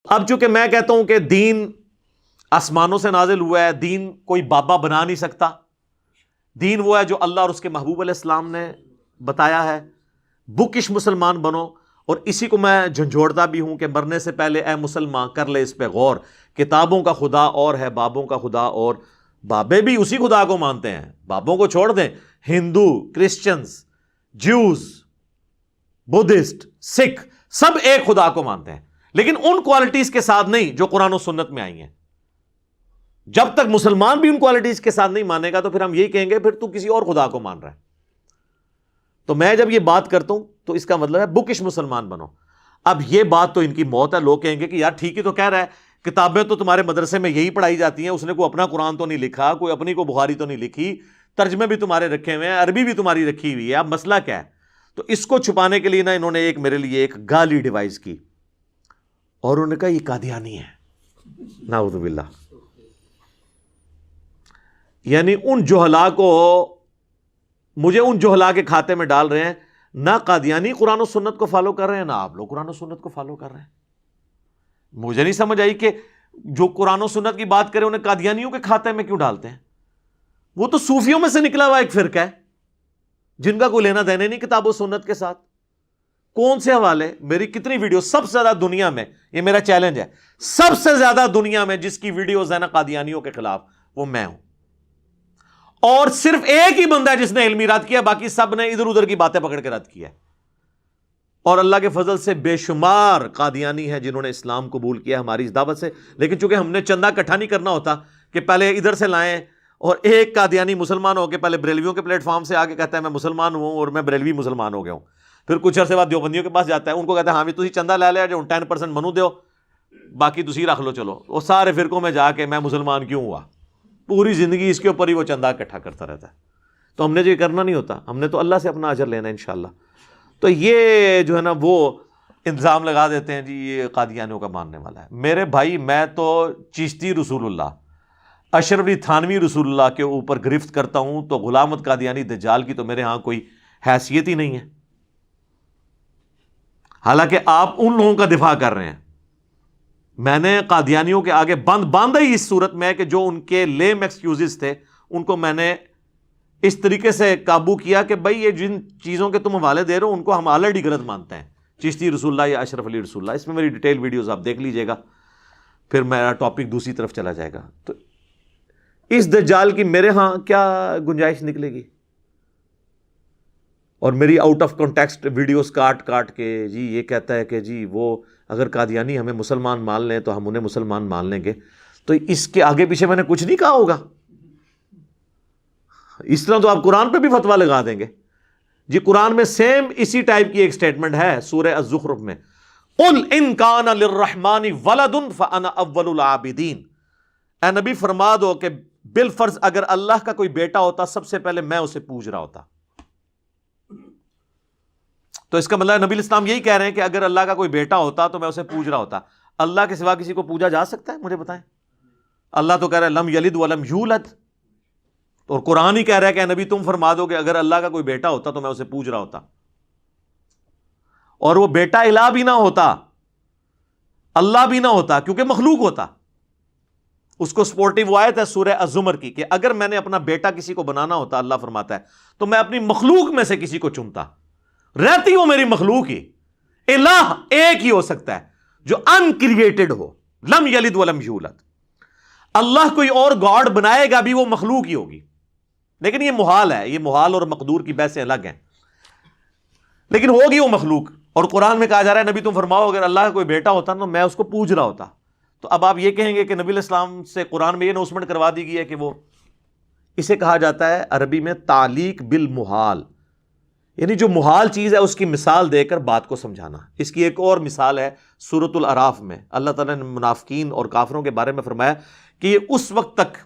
اب چونکہ میں کہتا ہوں کہ دین آسمانوں سے نازل ہوا ہے، دین کوئی بابا بنا نہیں سکتا، دین وہ ہے جو اللہ اور اس کے محبوب علیہ السلام نے بتایا ہے، بکش مسلمان بنو۔ اور اسی کو میں جھنجھوڑتا بھی ہوں کہ مرنے سے پہلے اے مسلمان کر لے اس پہ غور، کتابوں کا خدا اور ہے، بابوں کا خدا اور، بابے بھی اسی خدا کو مانتے ہیں، بابوں کو چھوڑ دیں، ہندو، کرسچنز، جیوز، بدھسٹ، سکھ، سب ایک خدا کو مانتے ہیں، لیکن ان کوالٹیز کے ساتھ نہیں جو قرآن و سنت میں آئی ہیں۔ جب تک مسلمان بھی ان کوالٹیز کے ساتھ نہیں مانے گا تو پھر ہم یہی کہیں گے پھر تو کسی اور خدا کو مان رہا ہے۔ تو میں جب یہ بات کرتا ہوں تو اس کا مطلب ہے بکش مسلمان بنو۔ اب یہ بات تو ان کی موت ہے، لوگ کہیں گے کہ یار ٹھیک ہی تو کہہ رہا ہے، کتابیں تو تمہارے مدرسے میں یہی پڑھائی جاتی ہیں، اس نے کوئی اپنا قرآن تو نہیں لکھا، کوئی اپنی کو بخاری تو نہیں لکھی، ترجمے بھی تمہارے رکھے ہوئے ہیں، عربی بھی تمہاری رکھی ہوئی ہے، اب مسئلہ کیا ہے؟ تو اس کو چھپانے کے لیے نا انہوں نے ایک میرے لیے ایک گالی ڈیوائز کی، اور انہوں نے کہا یہ قادیانی ہے، نعوذ باللہ۔ یعنی ان جہلا کو، مجھے ان جہلا کے کھاتے میں ڈال رہے ہیں، نہ قادیانی قرآن و سنت کو فالو کر رہے ہیں، نہ آپ لوگ قرآن و سنت کو فالو کر رہے ہیں۔ مجھے نہیں سمجھ آئی کہ جو قرآن و سنت کی بات کرے انہیں قادیانیوں کے کھاتے میں کیوں ڈالتے ہیں؟ وہ تو صوفیوں میں سے نکلا ہوا ایک فرقہ ہے جن کا کوئی لینا دینا نہیں کتاب و سنت کے ساتھ۔ کون سے حوالے، میری کتنی ویڈیو، سب سے زیادہ دنیا میں، یہ میرا چیلنج ہے، سب سے زیادہ دنیا میں جس کی ویڈیوز ہیں نا قادیانیوں کے خلاف، وہ میں ہوں۔ اور صرف ایک ہی بندہ ہے جس نے علمی رد کیا، باقی سب نے ادھر ادھر کی باتیں پکڑ کے رد کیا ہے۔ اور اللہ کے فضل سے بے شمار قادیانی ہیں جنہوں نے اسلام قبول کیا ہماری اس دعوت سے، لیکن چونکہ ہم نے چندہ اکٹھا نہیں کرنا ہوتا کہ پہلے ادھر سے لائیں، اور ایک قادیانی مسلمان ہو کے پہلے بریلویوں کے پلیٹ فارم سے آ کے کہتا ہے میں مسلمان ہوں اور میں بریلوی مسلمان ہو گیا ہوں، پھر کچھ عرصے بعد دیوبندیوں کے پاس جاتا ہے، ان کو کہتا ہے ہاں بھی تسی چندہ لے لیا جو 10% منو دیو، باقی تسی رکھ لو، چلو وہ سارے فرقوں میں جا کے میں مسلمان کیوں ہوا، پوری زندگی اس کے اوپر ہی وہ چندہ اکٹھا کرتا رہتا ہے۔ تو ہم نے جو یہ کرنا نہیں ہوتا، ہم نے تو اللہ سے اپنا اجر لینا ہے انشاءاللہ۔ تو یہ جو ہے نا وہ الزام لگا دیتے ہیں جی یہ قادیانیوں کا ماننے والا ہے۔ میرے بھائی میں تو چشتی رسول اللہ، اشرف علی تھانوی رسول اللہ کے اوپر گرفت کرتا ہوں، تو غلام احمد قادیانی دجال کی تو میرے ہاں کوئی حیثیت ہی نہیں ہے، حالانکہ آپ ان لوگوں کا دفاع کر رہے ہیں۔ میں نے قادیانیوں کے آگے باندھا ہی اس صورت میں کہ جو ان کے لیم ایکسکیوزز تھے ان کو میں نے اس طریقے سے قابو کیا کہ بھائی یہ جن چیزوں کے تم حوالے دے رہے ہو ان کو ہم آلریڈی غلط مانتے ہیں، چشتی رسول اللہ یا اشرف علی رسول اللہ۔ اس میں میری ڈیٹیل ویڈیوز آپ دیکھ لیجئے گا، پھر میرا ٹاپک دوسری طرف چلا جائے گا۔ تو اس دجال کی میرے ہاں کیا گنجائش نکلے گی؟ اور میری آؤٹ آف کانٹیکسٹ ویڈیوز کاٹ کے جی یہ کہتا ہے کہ جی وہ اگر قادیانی ہمیں مسلمان مان لیں تو ہم انہیں مسلمان مان لیں گے، تو اس کے آگے پیچھے میں نے کچھ نہیں کہا ہوگا؟ اس طرح تو آپ قرآن پہ بھی فتویٰ لگا دیں گے۔ جی قرآن میں سیم اسی ٹائپ کی ایک سٹیٹمنٹ ہے سورہ الزخرف میں، قل ان کان للرحمن ولد فانا اول العابدین، اے نبی فرما دو کہ بالفرض اگر اللہ کا کوئی بیٹا ہوتا سب سے پہلے میں اسے پوج رہا ہوتا۔ تو اس کا مطلب نبی الاسلام یہی کہہ رہے ہیں کہ اگر اللہ کا کوئی بیٹا ہوتا تو میں اسے پوج رہا ہوتا۔ اللہ کے سوا کسی کو پوجا جا سکتا ہے؟ مجھے بتائیں۔ اللہ تو کہہ رہا ہے لم یلد ولم یولد، اور قرآن ہی کہہ رہا ہے کہ نبی تم فرما دو کہ اگر اللہ کا کوئی بیٹا ہوتا تو میں اسے پوج رہا ہوتا، اور وہ بیٹا الہ بھی نہ ہوتا، اللہ بھی نہ ہوتا، کیونکہ مخلوق ہوتا۔ اس کو سپورٹیو آیت ہے سورہ الزمر کی کہ اگر میں نے اپنا بیٹا کسی کو بنانا ہوتا، اللہ فرماتا ہے، تو میں اپنی مخلوق میں سے کسی کو چنتا، رہتی وہ میری مخلوق ہی۔ الہ ایک ہی ہو سکتا ہے جو ان کریٹڈ ہو، لم یلد ولم یولد۔ اللہ کوئی اور گاڈ بنائے گا بھی وہ مخلوق ہی ہوگی، لیکن یہ محال ہے، یہ محال اور مقدور کی بحثیں الگ ہیں، لیکن ہوگی وہ مخلوق۔ اور قرآن میں کہا جا رہا ہے نبی تم فرماؤ اگر اللہ کا کوئی بیٹا ہوتا تو میں اس کو پوج رہا ہوتا۔ تو اب آپ یہ کہیں گے کہ نبی علیہ السلام سے قرآن میں یہ اناؤنسمنٹ کروا دی گئی ہے کہ وہ، اسے کہا جاتا ہے عربی میں تعلیق بالمحال، یعنی جو محال چیز ہے اس کی مثال دے کر بات کو سمجھانا۔ اس کی ایک اور مثال ہے سورۃ الاعراف میں، اللہ تعالیٰ نے منافقین اور کافروں کے بارے میں فرمایا کہ یہ اس وقت تک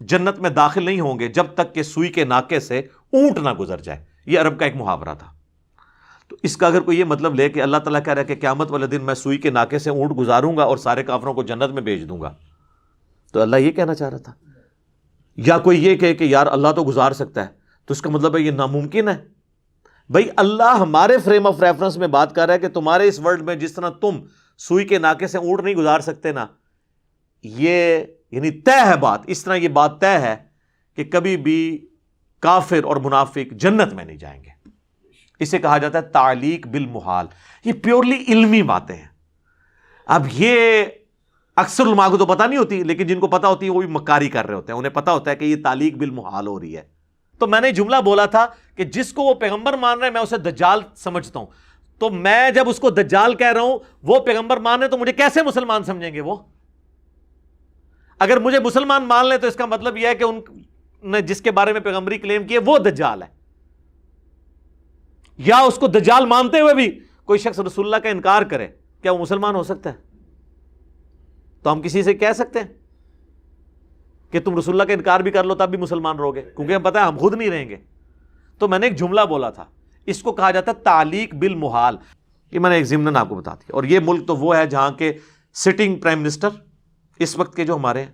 جنت میں داخل نہیں ہوں گے جب تک کہ سوئی کے ناکے سے اونٹ نہ گزر جائے۔ یہ عرب کا ایک محاورہ تھا۔ تو اس کا اگر کوئی یہ مطلب لے کہ اللہ تعالیٰ کہہ رہا ہے کہ قیامت والے دن میں سوئی کے ناکے سے اونٹ گزاروں گا اور سارے کافروں کو جنت میں بھیج دوں گا، تو اللہ یہ کہنا چاہ رہا تھا۔ یا کوئی یہ کہے کہ یار اللہ تو گزار سکتا ہے، تو اس کا مطلب ہے یہ ناممکن ہے۔ بھائی اللہ ہمارے فریم آف ریفرنس میں بات کر رہا ہے کہ تمہارے اس ورلڈ میں جس طرح تم سوئی کے ناکے سے اونٹ نہیں گزار سکتے نا، یہ یعنی طے ہے بات، اس طرح یہ بات طے ہے کہ کبھی بھی کافر اور منافق جنت میں نہیں جائیں گے. اسے کہا جاتا ہے تعلیق بالمحال. یہ پیورلی علمی باتیں ہیں. اب یہ اکثر علماء کو تو پتہ نہیں ہوتی، لیکن جن کو پتہ ہوتی ہے وہ بھی مکاری کر رہے ہوتے ہیں، انہیں پتہ ہوتا ہے کہ یہ تعلیق بالمحال ہو رہی ہے. تو میں نے جملہ بولا تھا کہ جس کو وہ پیغمبر مان رہے ہیں میں اسے دجال سمجھتا ہوں، تو میں جب اس کو دجال کہہ رہا ہوں وہ پیغمبر مان رہے تو مجھے کیسے مسلمان سمجھیں گے؟ وہ اگر مجھے مسلمان مان لیں تو اس کا مطلب یہ ہے کہ ان نے جس کے بارے میں پیغمبری کلیم کی ہے وہ دجال ہے. یا اس کو دجال مانتے ہوئے بھی کوئی شخص رسول اللہ کا انکار کرے، کیا وہ مسلمان ہو سکتا ہے؟ تو ہم کسی سے کہہ سکتے ہیں کہ تم رسول اللہ کا انکار بھی کر لو تب بھی مسلمان رہو گے؟ کیونکہ ہم پتہ ہے ہم خود نہیں رہیں گے. تو میں نے ایک جملہ بولا تھا، اس کو کہا جاتا ہے تعلیق بالمحال. یہ میں نے ایک ضمناً آپ کو بتا دیا. اور یہ ملک تو وہ ہے جہاں کے سٹنگ پرائم منسٹر اس وقت کے جو ہمارے ہیں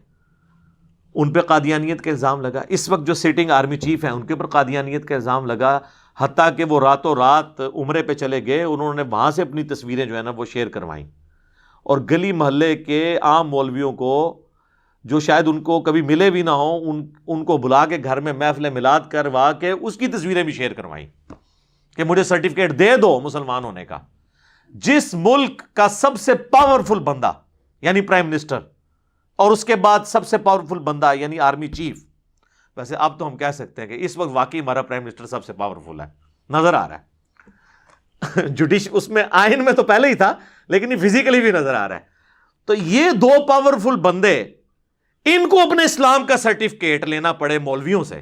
ان پہ قادیانیت کا الزام لگا. اس وقت جو سٹنگ آرمی چیف ہیں ان کے اوپر قادیانیت کا الزام لگا، حتیٰ کہ وہ راتوں رات عمرے پہ چلے گئے، انہوں نے وہاں سے اپنی تصویریں جو ہے نا وہ شیئر کروائیں، اور گلی محلے کے عام مولویوں کو جو شاید ان کو کبھی ملے بھی نہ ہوں ان کو بلا کے گھر میں محفل میلاد کروا کے اس کی تصویریں بھی شیئر کروائیں کہ مجھے سرٹیفکیٹ دے دو مسلمان ہونے کا. جس ملک کا سب سے پاورفل بندہ یعنی پرائم منسٹر اور اس کے بعد سب سے پاورفل بندہ یعنی آرمی چیف، ویسے اب تو ہم کہہ سکتے ہیں کہ اس وقت واقعی ہمارا پرائم منسٹر سب سے پاورفل ہے، نظر آ رہا ہے. اس میں آئین میں تو پہلے ہی تھا لیکن یہ فزیکلی بھی نظر آ رہا ہے. تو یہ دو پاورفل بندے، ان کو اپنے اسلام کا سرٹیفکیٹ لینا پڑے مولویوں سے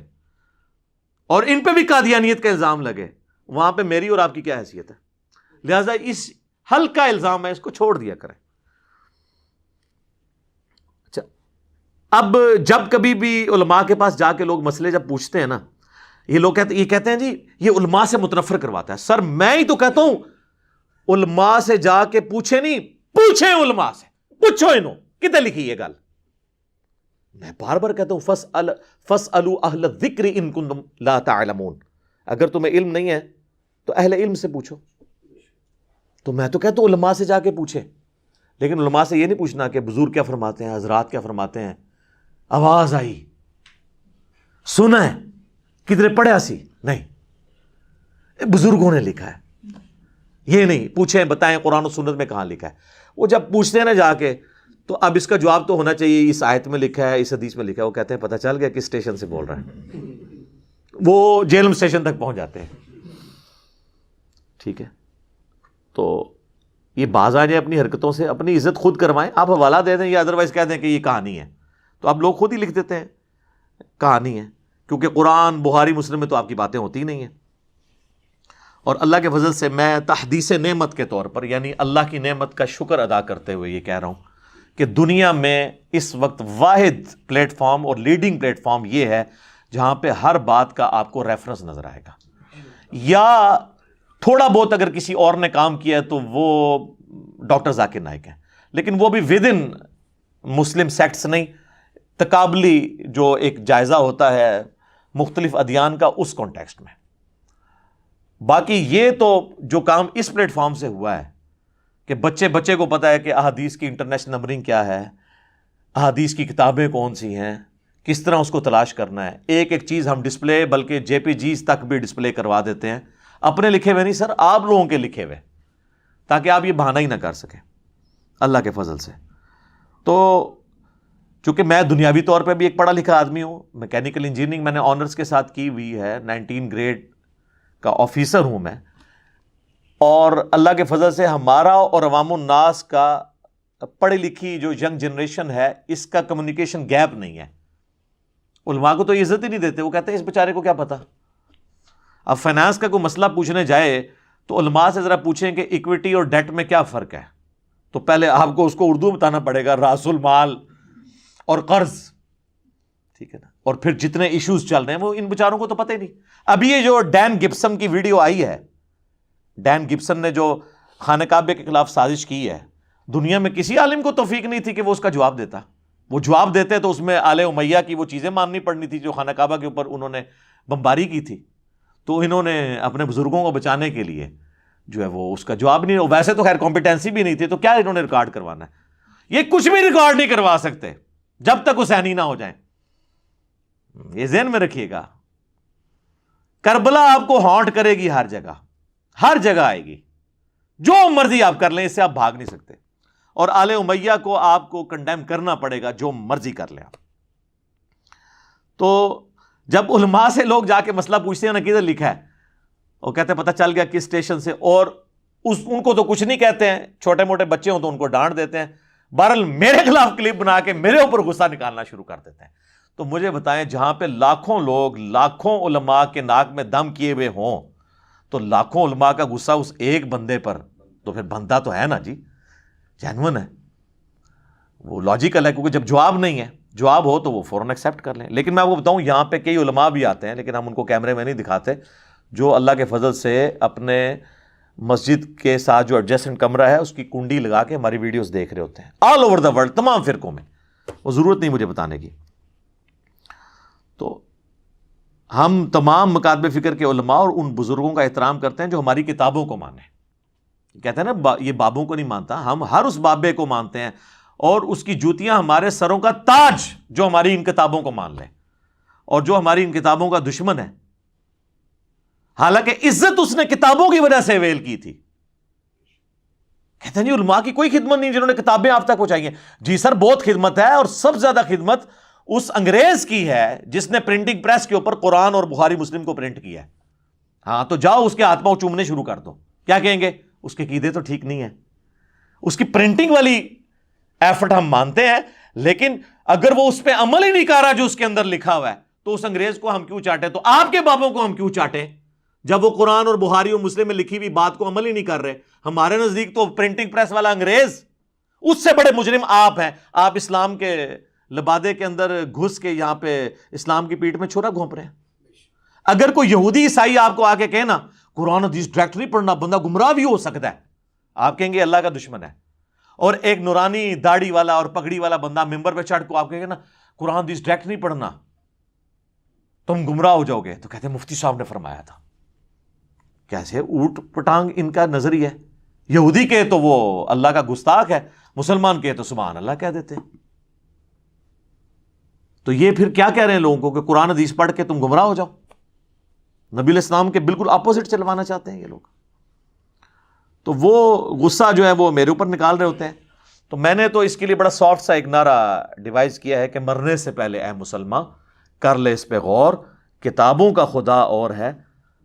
اور ان پہ بھی قادیانیت کا الزام لگے، وہاں پہ میری اور آپ کی کیا حیثیت ہے؟ لہذا اس ہلکا الزام ہے، اس کو چھوڑ دیا کریں. اچھا، اب جب کبھی بھی علماء کے پاس جا کے لوگ مسئلے جب پوچھتے ہیں نا، یہ کہتے ہیں جی یہ علماء سے متنفر کرواتا ہے. سر میں ہی تو کہتا ہوں علماء سے جا کے پوچھیں نہیں، پوچھیں علماء سے، پوچھو انہوں کتنے لکھی یہ گل. میں بار بار کہتا ہوں فَاسْأَلُوا أَهْلَ الذِّكْرِ إِن كُنتُمْ لَا تَعْلَمُونَ. اگر تمہیں علم نہیں ہے تو اہل علم سے پوچھو. تو میں تو کہتا ہوں علماء سے جا کے پوچھیں، لیکن علماء سے یہ نہیں پوچھنا کہ بزرگ کیا فرماتے ہیں، حضرات کیا فرماتے ہیں، آواز آئی سنا ہے کدھر پڑھا سی، نہیں بزرگوں نے لکھا ہے. یہ نہیں پوچھیں بتائیں قرآن و سنت میں کہاں لکھا ہے. وہ جب پوچھتے ہیں نا جا کے تو اب اس کا جواب تو ہونا چاہیے اس آیت میں لکھا ہے، اس حدیث میں لکھا ہے. وہ کہتے ہیں پتہ چل گیا کس اسٹیشن سے بول رہا ہے. وہ جیلم اسٹیشن تک پہنچ جاتے ہیں. ٹھیک ہے، تو یہ باز آ جائیں اپنی حرکتوں سے، اپنی عزت خود کروائیں. آپ حوالہ دے دیں یا ادروائز کہہ دیں کہ یہ کہانی ہے، تو آپ لوگ خود ہی لکھ دیتے ہیں کہانی ہے، کیونکہ قرآن بخاری مسلم میں تو آپ کی باتیں ہوتی ہی نہیں ہیں. اور اللہ کے فضل سے میں تحدیث نعمت کے طور پر یعنی اللہ کی نعمت کا شکر ادا کرتے ہوئے یہ کہہ رہا ہوں کہ دنیا میں اس وقت واحد پلیٹ فارم اور لیڈنگ پلیٹ فارم یہ ہے جہاں پہ ہر بات کا آپ کو ریفرنس نظر آئے گا. یا تھوڑا بہت اگر کسی اور نے کام کیا ہے تو وہ ڈاکٹر ذاکر نائک ہیں، لیکن وہ بھی ود ان مسلم سیکٹس نہیں، تقابلی جو ایک جائزہ ہوتا ہے مختلف ادیان کا اس کانٹیکسٹ میں. باقی یہ تو جو کام اس پلیٹ فارم سے ہوا ہے کہ بچے کو پتہ ہے کہ احادیث کی انٹرنیشنل نمبرنگ کیا ہے، احادیث کی کتابیں کون سی ہیں، کس طرح اس کو تلاش کرنا ہے. ایک ایک چیز ہم ڈسپلے بلکہ JPGs تک بھی ڈسپلے کروا دیتے ہیں، اپنے لکھے ہوئے نہیں سر، آپ لوگوں کے لکھے ہوئے، تاکہ آپ یہ بہانہ ہی نہ کر سکیں اللہ کے فضل سے. تو چونکہ میں دنیاوی طور پہ بھی ایک پڑھا لکھا آدمی ہوں، میکینیکل انجینئرنگ میں نے آنرز کے ساتھ کی ہوئی ہے، 19 گریڈ کا آفیسر ہوں میں، اور اللہ کے فضل سے ہمارا اور عوام الناس کا پڑھی لکھی جو ینگ جنریشن ہے اس کا کمیونیکیشن گیپ نہیں ہے. علماء کو تو عزت ہی نہیں دیتے، وہ کہتے ہیں اس بیچارے کو کیا پتا. اب فائنانس کا کوئی مسئلہ پوچھنے جائے تو علماء سے ذرا پوچھیں کہ ایکویٹی اور ڈیٹ میں کیا فرق ہے، تو پہلے آپ کو اس کو اردو بتانا پڑے گا، راس المال اور قرض، ٹھیک ہے نا. اور پھر جتنے ایشوز چل رہے ہیں وہ ان بیچاروں کو تو پتہ ہی نہیں. ابھی یہ جو ڈین گبسن کی ویڈیو آئی ہے، ڈین گبسن نے جو خانہ کعبے کے خلاف سازش کی ہے، دنیا میں کسی عالم کو توفیق نہیں تھی کہ وہ اس کا جواب دیتا. وہ جواب دیتے تو اس میں آل امیہ کی وہ چیزیں ماننی پڑنی تھی جو خانہ کعبہ کے اوپر انہوں نے بمباری کی تھی. تو انہوں نے اپنے بزرگوں کو بچانے کے لیے جو ہے وہ اس کا جواب نہیں. ویسے تو خیر کمپیٹنسی بھی نہیں تھی, تو کیا انہوں نے ریکارڈ کروانا ہے؟ یہ کچھ بھی ریکارڈ نہیں کروا سکتے جب تک حسینی نہ ہو جائیں. یہ ذہن میں رکھیے گا. کربلا آپ کو ہانٹ کرے گی ہر جگہ, ہر جگہ آئے گی. جو مرضی آپ کر لیں, اس سے آپ بھاگ نہیں سکتے. اور آل امیہ کو آپ کو کنڈیم کرنا پڑے گا, جو مرضی کر لیں آپ. تو جب علماء سے لوگ جا کے مسئلہ پوچھتے ہیں نا کدھر لکھا ہے, وہ کہتے ہیں پتہ چل گیا کس اسٹیشن سے, اور ان کو تو کچھ نہیں کہتے ہیں. چھوٹے موٹے بچے ہوں تو ان کو ڈانٹ دیتے ہیں. بہرحال میرے خلاف کلپ بنا کے میرے اوپر غصہ نکالنا شروع کر دیتے ہیں. تو مجھے بتائیں, جہاں پہ لاکھوں لوگ, لاکھوں علماء کے ناک میں دم کیے ہوئے ہوں, تو لاکھوں علماء کا غصہ اس ایک بندے پر تو پھر بنتا تو ہے نا جی, جینون ہے, وہ لاجیکل ہے. کیونکہ جب جواب نہیں ہے, جواب ہو تو وہ فوراً ایکسیپٹ کر لیں. لیکن میں آپ کو بتاؤں, یہاں پہ کئی علماء بھی آتے ہیں, لیکن ہم ان کو کیمرے میں نہیں دکھاتے, جو اللہ کے فضل سے اپنے مسجد کے ساتھ جو ایڈجسٹنٹ کمرہ ہے اس کی کنڈی لگا کے ہماری ویڈیوز دیکھ رہے ہوتے ہیں آل اوور دا ورلڈ, تمام فرقوں میں. وہ ضرورت نہیں مجھے بتانے کی. تو ہم تمام مکاتب فکر کے علماء اور ان بزرگوں کا احترام کرتے ہیں جو ہماری کتابوں کو مانیں. کہتے ہیں نا یہ بابوں کو نہیں مانتا, ہم ہر اس بابے کو مانتے ہیں, اور اس کی جوتیاں ہمارے سروں کا تاج جو ہماری ان کتابوں کو مان لیں. اور جو ہماری ان کتابوں کا دشمن ہے, حالانکہ عزت اس نے کتابوں کی وجہ سے اویل کی تھی. کہتے ہیں جی علماء کی کوئی خدمت نہیں جنہوں نے کتابیں آپ تک پہنچائی ہیں. جی سر, بہت خدمت ہے, اور سب سے زیادہ خدمت اس انگریز کی ہے جس نے پرنٹنگ پریس کے اوپر قرآن اور بخاری مسلم کو پرنٹ کیا ہے. ہاں تو جاؤ اس کے ہاتھ پاؤں چومنے شروع کر دو. کیا کہیں گے؟ اس کے عقیدے تو ٹھیک نہیں ہے. اس کی پرنٹنگ والی ایفرٹ ہم مانتے ہیں, لیکن اگر وہ اس پہ عمل ہی نہیں کر رہا جو اس کے اندر لکھا ہوا ہے, تو اس انگریز کو ہم کیوں چاٹیں؟ تو آپ کے بابوں کو ہم کیوں چاٹیں جب وہ قرآن اور بخاری اور مسلم میں لکھی ہوئی بات کو عمل ہی نہیں کر رہے؟ ہمارے نزدیک تو پرنٹنگ پریس والا انگریز, اس سے بڑے مجرم آپ ہیں. آپ اسلام کے لبادے کے اندر گھس کے یہاں پہ اسلام کی پیٹھ میں چھرا گھونپ رہے ہیں. اگر کوئی یہودی عیسائی آپ کو آ کے کہنا قرآن حدیث ڈائریکٹ نہیں پڑھنا, بندہ گمراہ بھی ہو سکتا ہے, آپ کہیں گے اللہ کا دشمن ہے. اور ایک نورانی داڑھی والا اور پگڑی والا بندہ ممبر پہ چڑھ کو آپ کہیں گے نا قرآن حدیث ڈائریکٹ نہیں پڑھنا, تم گمراہ ہو جاؤ گے, تو کہتے ہیں مفتی صاحب نے فرمایا تھا. کیسے اوٹ پٹانگ ان کا نظریہ ہے. یہودی کے تو وہ اللہ کا گستاخ ہے, مسلمان کے تو سبحان اللہ کہہ دیتے ہیں. تو یہ پھر کیا کہہ رہے ہیں لوگوں کو کہ قرآن حدیث پڑھ کے تم گمراہ ہو جاؤ. نبی علیہ السلام کے بالکل اپوزٹ چلوانا چاہتے ہیں یہ لوگ. تو وہ غصہ جو ہے وہ میرے اوپر نکال رہے ہوتے ہیں. تو میں نے تو اس کے لیے بڑا سافٹ سا ایک نعرہ ڈیوائز کیا ہے کہ مرنے سے پہلے اے مسلمان کر لے اس پہ غور, کتابوں کا خدا اور ہے,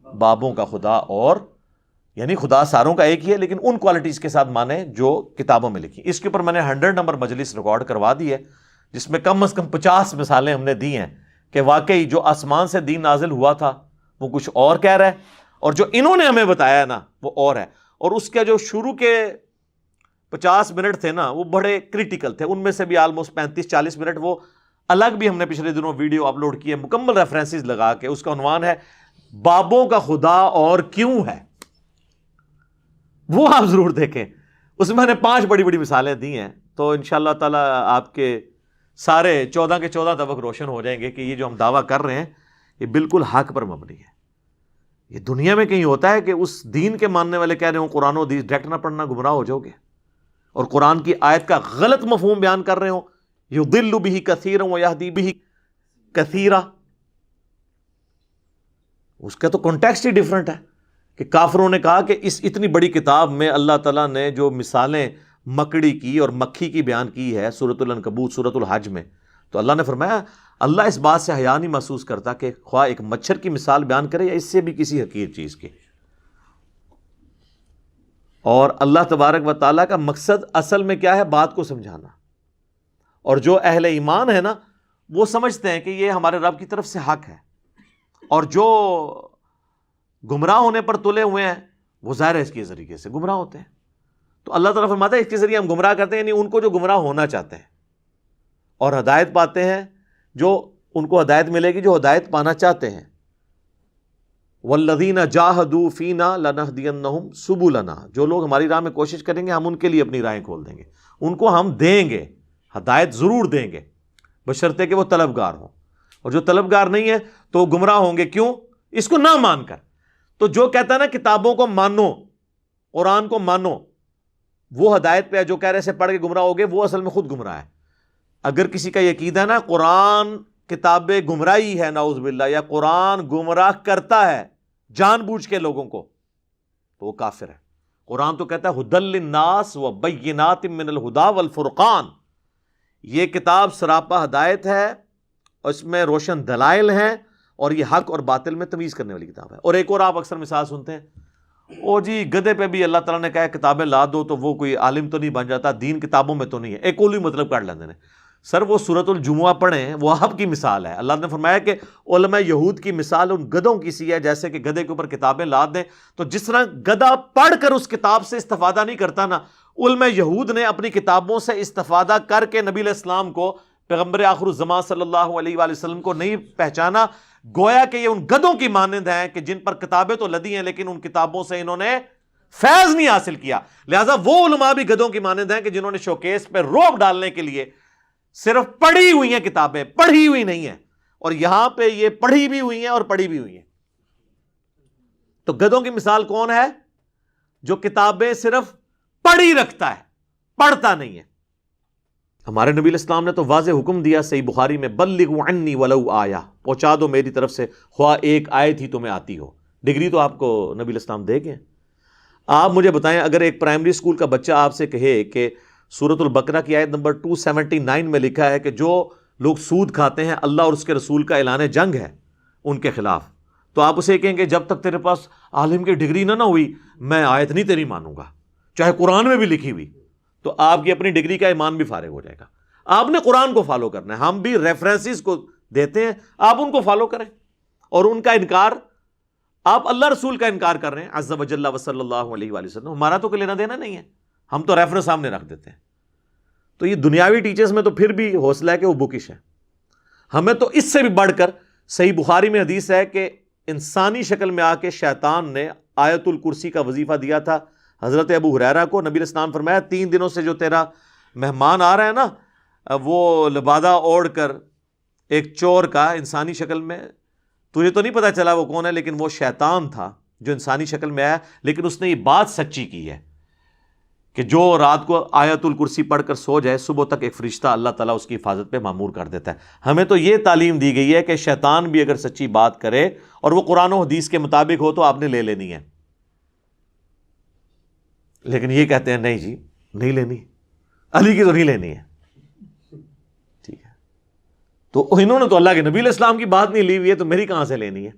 بابوں کا خدا اور, یعنی خدا ساروں کا ایک ہی ہے, لیکن ان کوالٹیز کے ساتھ مانے جو کتابوں میں لکھی. اس کے اوپر میں نے 100 نمبر مجلس ریکارڈ کروا دی ہے, جس میں کم از کم 50 مثالیں ہم نے دی ہیں کہ واقعی جو آسمان سے دین نازل ہوا تھا وہ کچھ اور کہہ رہا ہے, اور جو انہوں نے ہمیں بتایا ہے نا وہ اور ہے. اور اس کے جو شروع کے 50 منٹ تھے نا وہ بڑے کریٹیکل تھے, ان میں سے بھی آلموسٹ 35-40 منٹ وہ الگ بھی ہم نے پچھلے دنوں ویڈیو اپلوڈ کی ہے مکمل ریفرنسز لگا کے. اس کا عنوان ہے بابوں کا خدا اور کیوں ہے, وہ آپ ضرور دیکھیں. اس میں نے 5 بڑی بڑی مثالیں دی ہیں. تو انشاءاللہ تعالی آپ کے سارے 14 کے 14 طبق روشن ہو جائیں گے کہ یہ جو ہم دعویٰ کر رہے ہیں یہ بالکل حق پر مبنی ہے. یہ دنیا میں کہیں ہوتا ہے کہ اس دین کے ماننے والے کہہ رہے ہوں قرآن و حدیث ڈائریکٹ نہ پڑھنا گمراہ ہو جاؤ گے, اور قرآن کی آیت کا غلط مفہوم بیان کر رہے ہوں یضل بہ کثیرا ویہدی بہ کثیرا. اس کا تو کانٹیکسٹ ہی ڈیفرنٹ ہے کہ کافروں نے کہا کہ اس اتنی بڑی کتاب میں اللہ تعالیٰ نے جو مثالیں مکڑی کی اور مکھی کی بیان کی ہے سورۃ العنکبوت, سورۃ الحج میں, تو اللہ نے فرمایا اللہ اس بات سے حیا نہیں محسوس کرتا کہ خواہ ایک مچھر کی مثال بیان کرے یا اس سے بھی کسی حقیر چیز کی. اور اللہ تبارک و تعالیٰ کا مقصد اصل میں کیا ہے؟ بات کو سمجھانا. اور جو اہل ایمان ہے نا وہ سمجھتے ہیں کہ یہ ہمارے رب کی طرف سے حق ہے, اور جو گمراہ ہونے پر تلے ہوئے ہیں وہ ظاہر ہے اس کے ذریعے سے گمراہ ہوتے ہیں. تو اللہ تعالیٰ فرماتا ہے اس کے ذریعے ہم گمراہ کرتے ہیں, یعنی ان کو جو گمراہ ہونا چاہتے ہیں اور ہدایت پاتے ہیں, جو ان کو ہدایت ملے گی جو ہدایت پانا چاہتے ہیں. والذین جاہدوا فینا لنہدینہم سبلنا, جو لوگ ہماری راہ میں کوشش کریں گے ہم ان کے لیے اپنی راہیں کھول دیں گے, ان کو ہم دیں گے ہدایت ضرور دیں گے, بشرطے کہ وہ طلبگار ہوں. اور جو طلبگار نہیں ہے تو گمراہ ہوں گے. کیوں؟ اس کو نہ مان کر. تو جو کہتا ہے نا کتابوں کو مانو, قرآن کو مانو، وہ ہدایت پہ ہے، جو کہہ رہے سے پڑھ کے گمراہ ہوگے وہ اصل میں خود گمراہ ہے۔ اگر کسی کا یہ عقیدہ نا قرآن کتاب گمراہی ہے نعوذ باللہ، یا قرآن گمراہ کرتا ہے جان بوجھ کے لوگوں کو، تو وہ کافر ہے۔ قرآن تو کہتا ہے ھدی للناس وبینات من الھدی والفرقان، یہ کتاب سراپا ہدایت ہے، اس میں روشن دلائل ہیں، اور یہ حق اور باطل میں تمیز کرنے والی کتاب ہے۔ اور ایک اور آپ اکثر مثال سنتے ہیں، او جی گدھے پہ بھی اللہ تعالیٰ نے کہا کتابیں لا دو تو وہ کوئی عالم تو نہیں بن جاتا، دین کتابوں میں تو نہیں ہے، ایک کوئی مطلب کر لیندے نے۔ سر وہ سورۃ الجمعہ پڑھیں، وہ آپ کی مثال ہے۔ اللہ نے فرمایا کہ علماء یہود کی مثال ان گدھوں کی سی ہے، جیسے کہ گدھے کے اوپر کتابیں لاد دیں، تو جس طرح گدھا پڑھ کر اس کتاب سے استفادہ نہیں کرتا نا، علماء یہود نے اپنی کتابوں سے استفادہ کر کے نبی علیہ السلام کو، پیغمبر آخر الزمان صلی اللہ علیہ وآلہ وسلم کو نہیں پہچانا، گویا کہ یہ ان گدھوں کی مانند ہیں کہ جن پر کتابیں تو لدی ہیں لیکن ان کتابوں سے انہوں نے فیض نہیں حاصل کیا۔ لہٰذا وہ علماء بھی گدھوں کی مانند ہیں کہ جنہوں نے شوکیس پہ روب ڈالنے کے لیے صرف پڑھی ہوئی ہیں کتابیں، پڑھی ہوئی نہیں ہیں، اور یہاں پہ یہ پڑھی بھی ہوئی ہیں اور پڑھی بھی ہوئی ہیں۔ تو گدھوں کی مثال کون ہے؟ جو کتابیں صرف پڑھی رکھتا ہے، پڑھتا نہیں ہے۔ ہمارے نبی علیہ السلام نے تو واضح حکم دیا صحیح بخاری میں، بلغوا عنی ولو آیا، پہنچا دو میری طرف سے خواہ ایک آیت ہی تمہیں آتی ہو۔ ڈگری تو آپ کو نبی علیہ السلام دے گئے۔ آپ مجھے بتائیں، اگر ایک پرائمری اسکول کا بچہ آپ سے کہے کہ سورۃ البقرہ کی آیت نمبر 279 میں لکھا ہے کہ جو لوگ سود کھاتے ہیں اللہ اور اس کے رسول کا اعلان جنگ ہے ان کے خلاف، تو آپ اسے کہیں گے جب تک تیرے پاس عالم کی ڈگری نہ ہوئی میں آیت نہیں تیری مانوں گا، چاہے قرآن میں بھی لکھی ہوئی، تو آپ کی اپنی ڈگری کا ایمان بھی فارغ ہو جائے گا۔ آپ نے قرآن کو فالو کرنا ہے، ہم بھی ریفرنسز کو دیتے ہیں، آپ ان کو فالو کریں، اور ان کا انکار، آپ اللہ رسول کا انکار کر رہے ہیں عز وجل و صلی اللہ علیہ وآلہ وسلم، ہمارا تو کوئی لینا دینا نہیں ہے، ہم تو ریفرنس سامنے رکھ دیتے ہیں۔ تو یہ دنیاوی ٹیچرز میں تو پھر بھی حوصلہ ہے کہ وہ بکش ہے، ہمیں تو اس سے بھی بڑھ کر صحیح بخاری میں حدیث ہے کہ انسانی شکل میں آ کے شیطان نے آیت الکرسی کا وظیفہ دیا تھا حضرت ابو ہریرہ کو۔ نبی علیہ السلام فرمایا 3 دنوں سے جو تیرا مہمان آ رہا ہے نا، وہ لبادہ اوڑھ کر ایک چور کا انسانی شکل میں، تجھے تو نہیں پتا چلا وہ کون ہے، لیکن وہ شیطان تھا جو انسانی شکل میں آیا، لیکن اس نے یہ بات سچی کی ہے کہ جو رات کو آیت الکرسی پڑھ کر سو جائے صبح تک ایک فرشتہ اللہ تعالیٰ اس کی حفاظت پہ مامور کر دیتا ہے۔ ہمیں تو یہ تعلیم دی گئی ہے کہ شیطان بھی اگر سچی بات کرے اور وہ قرآن و حدیث کے مطابق ہو تو آپ نے لے لینی ہے، لیکن یہ کہتے ہیں نہیں جی نہیں لینی، علی کی تو نہیں لینی ہے، ٹھیک ہے، تو انہوں نے تو اللہ کے نبی علیہ السلام کی بات نہیں لی ہوئی ہے تو میری کہاں سے لینی ہے؟